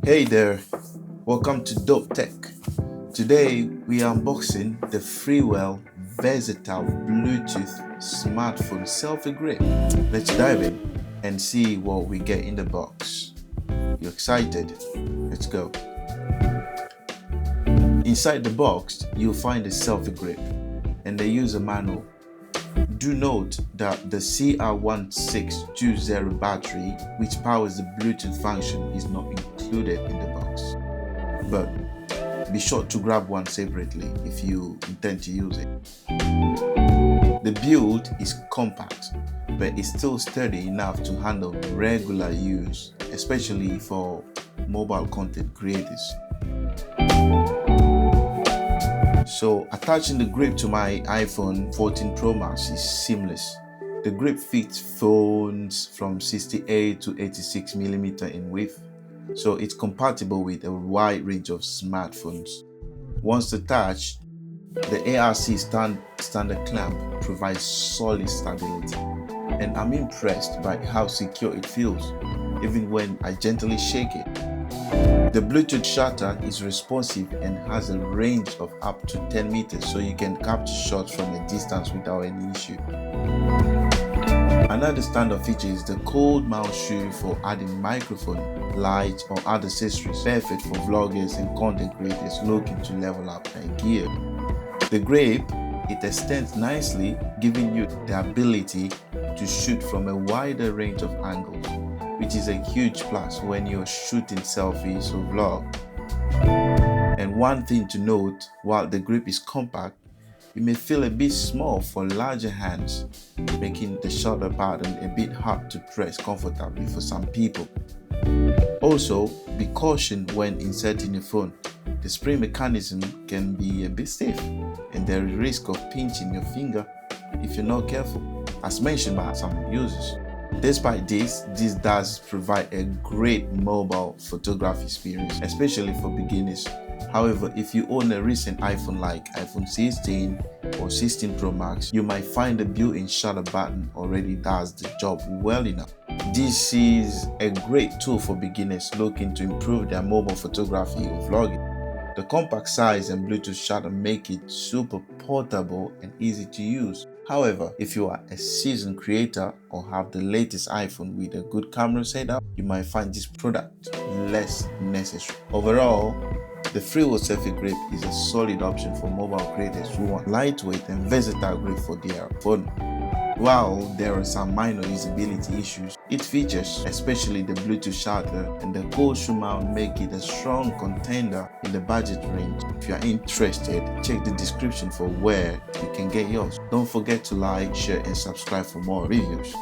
Hey there, welcome to Dope Tech. Today we are unboxing the Freewell versatile Bluetooth smartphone selfie grip. Let's dive in and see what we get in the box. You excited? Let's go. Inside the box, you'll find a selfie grip and the user manual. Do note that the CR1620 battery, which powers the Bluetooth function, is not included in the box. But be sure to grab one separately if you intend to use it. The build is compact, but it's still sturdy enough to handle regular use, especially for mobile content creators. So attaching the grip to my iPhone 14 Pro Max is seamless. The grip fits phones from 68 to 86mm in width, so it's compatible with a wide range of smartphones. Once attached, the ARCA-standard clamp provides solid stability, and I'm impressed by how secure it feels, even when I gently shake it. The Bluetooth shutter is responsive and has a range of up to 10 meters, so you can capture shots from a distance without any issue. Another standard feature is the cold mount shoe for adding microphone, lights, or other accessories, perfect for vloggers and content creators looking to level up their gear. The grip, it extends nicely, giving you the ability to shoot from a wider range of angles, which is a huge plus when you're shooting selfies or vlog. And one thing to note, while the grip is compact, it may feel a bit small for larger hands, making the shutter button a bit hard to press comfortably for some people. Also, be cautious when inserting your phone. The spring mechanism can be a bit stiff, and there is a risk of pinching your finger if you're not careful, as mentioned by some users. Despite this does provide a great mobile photography experience, especially for beginners. However, if you own a recent iPhone like iPhone 16 or 16 Pro Max, you might find the built-in shutter button already does the job well enough. This is a great tool for beginners looking to improve their mobile photography or vlogging. The compact size and Bluetooth shutter make it super portable and easy to use. However, if you are a seasoned creator or have the latest iPhone with a good camera setup, you might find this product less necessary. Overall, the Freewell Selfie Grip is a solid option for mobile creators who want lightweight and versatile grip for their phone. While there are some minor usability issues, its features, especially the Bluetooth shutter and the cold shoe mount, make it a strong contender in the budget range. If you are interested, check the description for where you can get yours. Don't forget to like, share, and subscribe for more reviews.